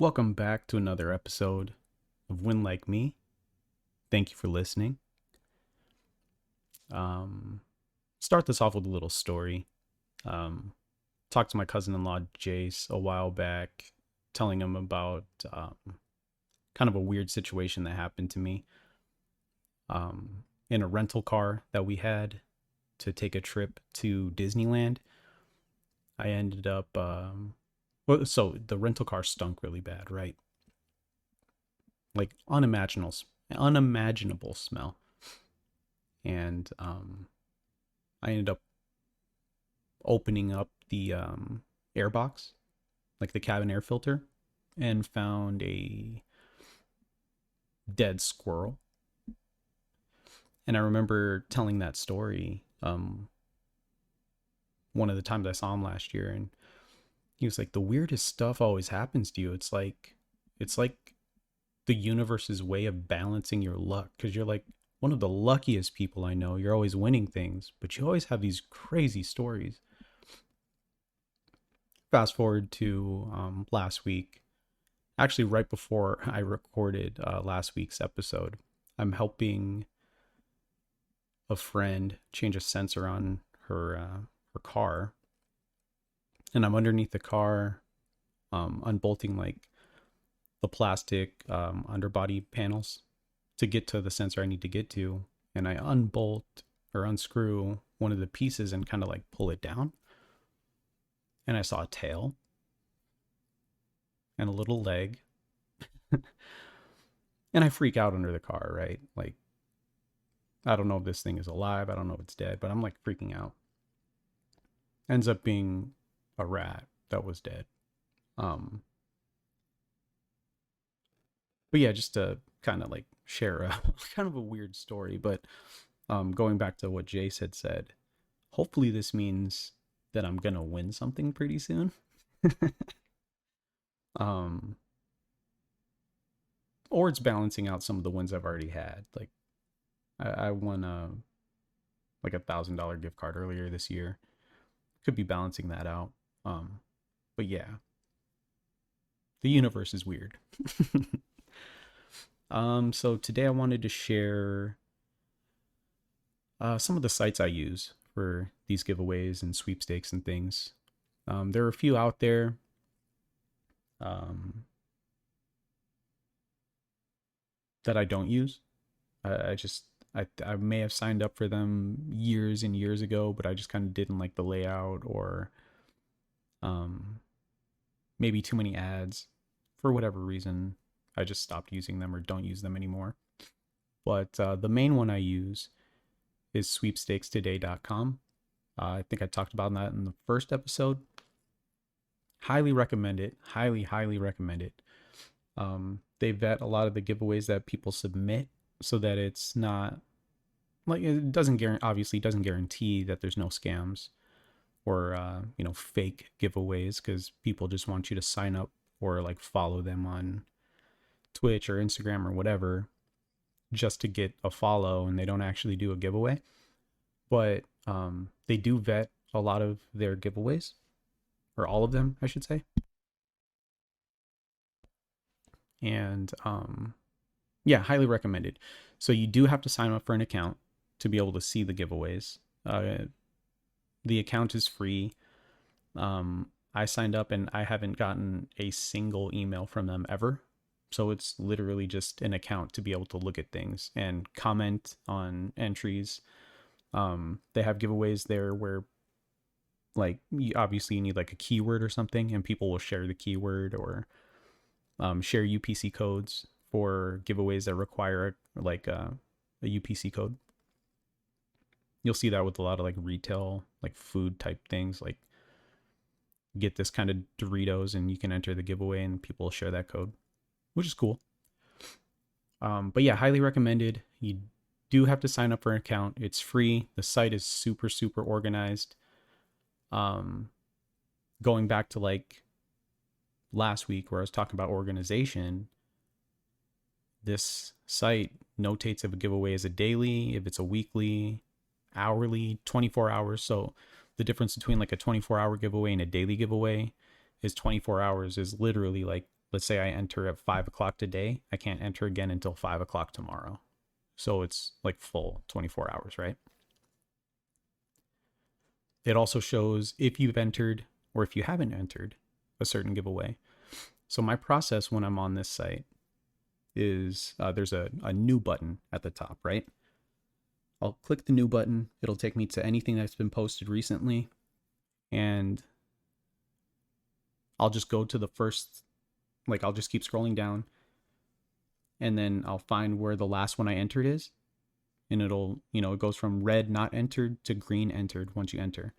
Welcome back to another episode of Win Like Me. Thank you for listening. Um, Start this off with a little story. Um, Talked to my cousin-in-law Jace a while back, telling him about kind of a weird situation that happened to me in a rental car that we had to take a trip to Disneyland. I ended up so the rental car stunk really bad, right? Like unimaginable smell. And I ended up opening up the air box, like the cabin air filter, and found a dead squirrel. And I remember telling that story one of the times I saw him last year, and he was like, "The weirdest stuff always happens to you. It's like the universe's way of balancing your luck, because you're like one of the luckiest people I know. You're always winning things, but you always have these crazy stories." Fast forward to last week, actually right before I recorded last week's episode. I'm helping a friend change a sensor on her car, and I'm underneath the car, unbolting like the plastic underbody panels to get to the sensor I need to get to, and I unbolt or unscrew one of the pieces and kind of like pull it down, and I saw a tail and a little leg, and I freak out under the car, right? Like, I don't know if this thing is alive. I don't know if it's dead, but I'm like freaking out. Ends up being a rat that was dead. Um, but yeah, just to kind of like share a kind of a weird story, but going back to what Jace had said, hopefully this means that I'm gonna win something pretty soon. um, or it's balancing out some of the wins I've already had. Like I won like $1,000 gift card earlier this year. Could be balancing that out. But yeah, the universe is weird. So today I wanted to share some of the sites I use for these giveaways and sweepstakes and things. There are a few out there. Um, that I don't use. I just I may have signed up for them years and years ago, but I just kind of didn't like the layout, or um, maybe too many ads for whatever reason. I just stopped using them or don't use them anymore. But the main one I use is sweepstakestoday.com. I think I talked about that in the first episode. Highly recommend it. Highly recommend it. They vet a lot of the giveaways that people submit so that it's not like, it doesn't guarantee, obviously doesn't guarantee that there's no scams or fake giveaways, because people just want you to sign up or like follow them on Twitch or Instagram or whatever just to get a follow, and they don't actually do a giveaway. But they do vet a lot of their giveaways, or all of them I should say. And yeah, highly recommended. So you do have to sign up for an account to be able to see the giveaways. The account is free. I signed up and I haven't gotten a single email from them ever. So it's literally just an account to be able to look at things and comment on entries. They have giveaways there where, like, obviously you need like a keyword or something, and people will share the keyword, or share UPC codes for giveaways that require like a UPC code. You'll see that with a lot of like retail, like food type things, like get this kind of Doritos and you can enter the giveaway and people will share that code, which is cool. But yeah, highly recommended. You do have to sign up for an account. It's free. The site is super organized. Going back to like last week where I was talking about organization, this site notates if a giveaway is a daily, if it's a weekly, hourly, 24 hours. So the difference between like a 24-hour giveaway and a daily giveaway is 24 hours is literally like let's say I enter at 5 o'clock today, I can't enter again until 5 o'clock tomorrow. So it's like full 24 hours, right? It also shows if you've entered or if you haven't entered a certain giveaway. So my process when I'm on this site is there's a new button at the top, right? I'll click the new button. It'll take me to anything that's been posted recently. And I'll just go to the first, like I'll just keep scrolling down. And then I'll find where the last one I entered is. And it'll, it goes from red not entered to green entered once you enter.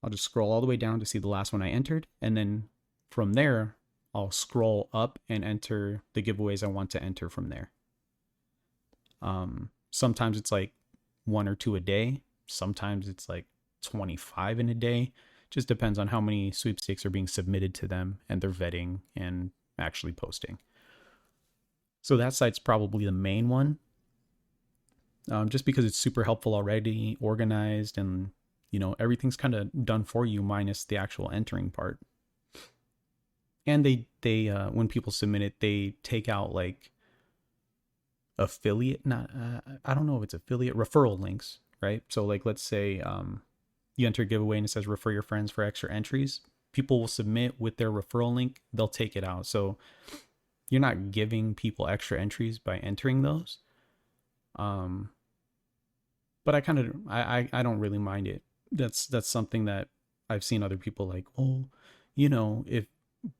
I'll just scroll all the way down to see the last one I entered. And then from there, I'll scroll up and enter the giveaways I want to enter from there. Sometimes it's like 1 or 2 a day. Sometimes it's like 25 in a day. Just depends on how many sweepstakes are being submitted to them and they're vetting and actually posting. So that site's probably the main one. Just because it's super helpful already, organized, and everything's kind of done for you minus the actual entering part. And they when people submit it, they take out like affiliate, not I don't know if it's affiliate, referral links, right? So like let's say you enter a giveaway and it says refer your friends for extra entries. People will submit with their referral link, they'll take it out. So you're not giving people extra entries by entering those. But I don't really mind it. That's something that I've seen other people like, oh, if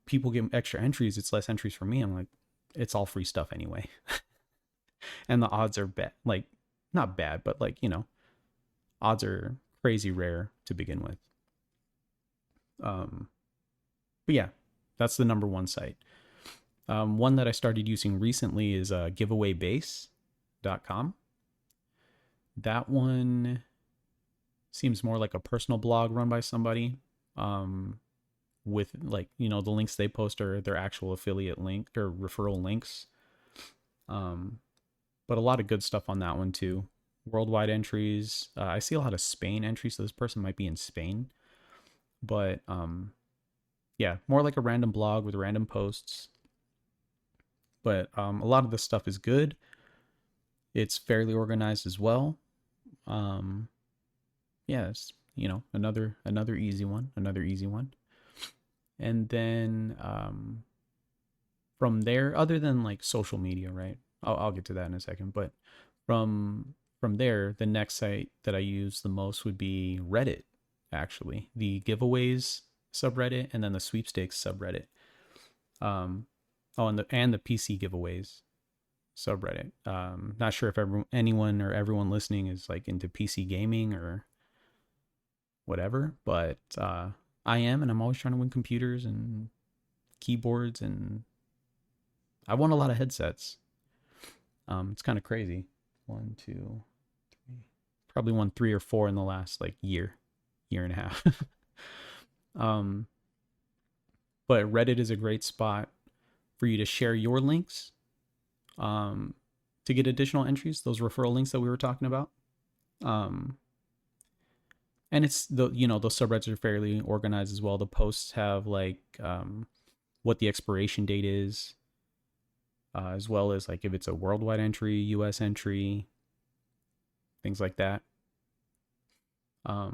people get extra entries, it's less entries for me. I'm like, it's all free stuff anyway. And the odds are bad, like not bad, but like, odds are crazy rare to begin with. But yeah, that's the number one site. One that I started using recently is giveawaybase.com. That one seems more like a personal blog run by somebody. With like, the links they post are their actual affiliate link or referral links. But a lot of good stuff on that one too. Worldwide entries. I see a lot of Spain entries, so this person might be in Spain. But yeah, more like a random blog with random posts. But a lot of this stuff is good. It's fairly organized as well. Yeah, it's, another easy one. And then from there, other than like social media, right? I'll get to that in a second. But from there, the next site that I use the most would be Reddit, actually. The giveaways subreddit and then the sweepstakes subreddit. And the PC giveaways subreddit. Not sure if anyone or everyone listening is like into PC gaming or whatever, but I am, and I'm always trying to win computers and keyboards, and I won a lot of headsets. It's kind of crazy. 1, 2, 3, probably won 3 or 4 in the last like year and a half. But Reddit is a great spot for you to share your links, to get additional entries, those referral links that we were talking about. And it's those subreddits are fairly organized as well. The posts have like what the expiration date is, as well as like if it's a worldwide entry, US entry, things like that. But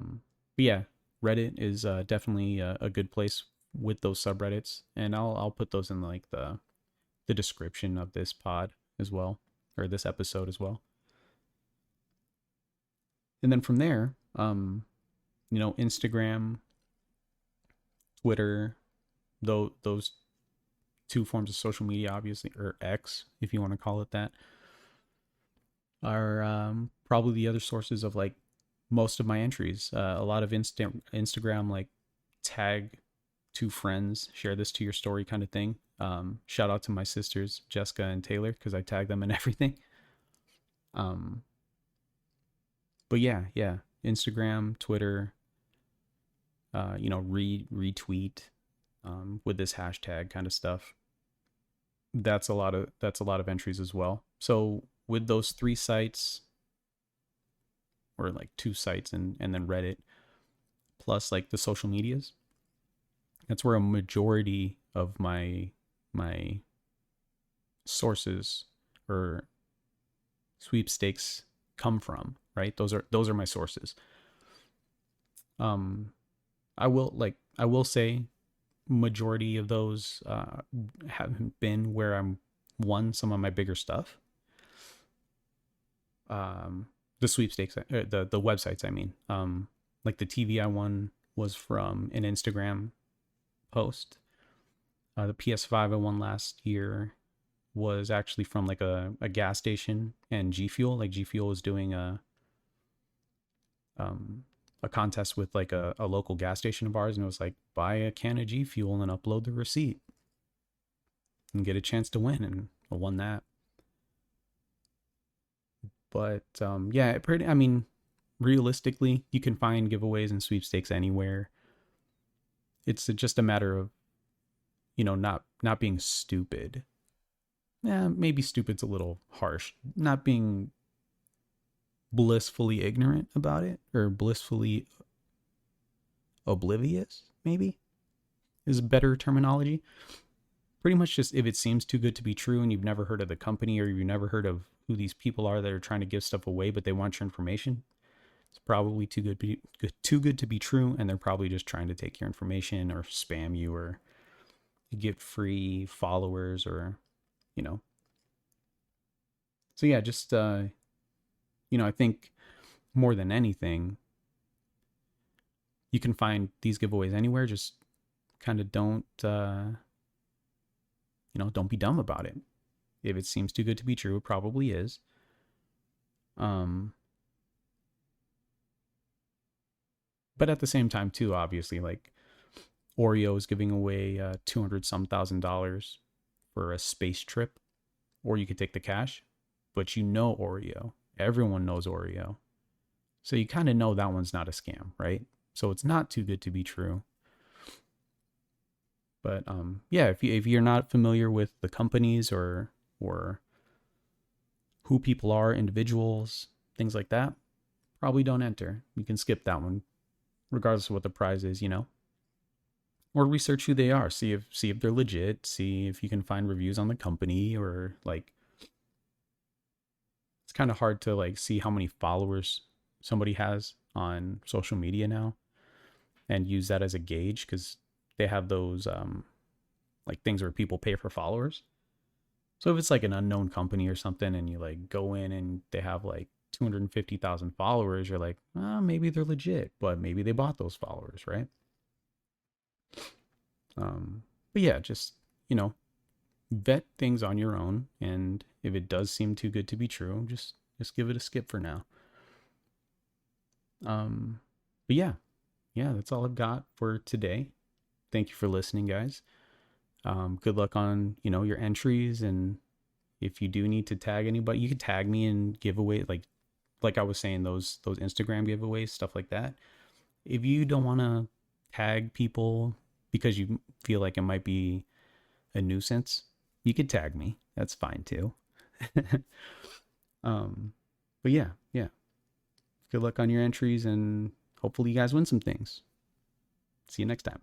yeah, Reddit is definitely a good place with those subreddits, and I'll put those in like the description of this pod as well, or this episode as well. And then from there, Instagram, Twitter, those 2 forms of social media, obviously, or X, if you want to call it that, are probably the other sources of like most of my entries. A lot of Instagram, like tag 2 friends, share this to your story kind of thing. Shout out to my sisters, Jessica and Taylor, because I tag them in everything. But yeah, Instagram, Twitter, retweet, with this hashtag kind of stuff. That's a lot of entries as well. So with those 3 sites, or like 2 sites and then Reddit, plus like the social medias, that's where a majority of my my sources or sweepstakes come from, right? Those are my sources. Um, I will say majority of those haven't been where I'm won some of my bigger stuff. The sweepstakes, the websites, I mean, like the TVI one was from an Instagram post. The PS5 I won last year was actually from like a gas station and G Fuel. Like G Fuel was doing um, a contest with like a local gas station of ours, and it was like buy a can of G Fuel and upload the receipt and get a chance to win, and I won that. But yeah, pretty. I mean, realistically, you can find giveaways and sweepstakes anywhere. It's just a matter of not being stupid. Yeah, maybe stupid's a little harsh. Not being blissfully ignorant about it or blissfully oblivious, maybe is a better terminology. Pretty much just if it seems too good to be true and you've never heard of the company or you've never heard of who these people are that are trying to give stuff away, but they want your information, it's probably too good to be true, and they're probably just trying to take your information or spam you or get free followers or you know. So yeah, just I think more than anything, you can find these giveaways anywhere. Just kind of don't be dumb about it. If it seems too good to be true, it probably is. Um, but at the same time, too, obviously, like Oreo is giving away 200 some $1,000 for a space trip, or you could take the cash. But Oreo, everyone knows Oreo, so you kind of know that one's not a scam, right? So it's not too good to be true. But yeah, if you're not familiar with the companies or who people are, individuals, things like that, probably don't enter. You can skip that one, regardless of what the prize is, or research who they are, see if they're legit, see if you can find reviews on the company, or like it's kind of hard to like see how many followers somebody has on social media now and use that as a gauge, because they have those like things where people pay for followers. So if it's like an unknown company or something and you like go in and they have like 250,000 followers, you're like, maybe they're legit, but maybe they bought those followers, right? But yeah, just, vet things on your own. And if it does seem too good to be true, just give it a skip for now. But yeah, that's all I've got for today. Thank you for listening, guys. Good luck on, your entries. And if you do need to tag anybody, you can tag me and give away, like I was saying, those Instagram giveaways, stuff like that. If you don't want to tag people because you feel like it might be a nuisance, you could tag me. That's fine too. But yeah. Good luck on your entries, and hopefully you guys win some things. See you next time.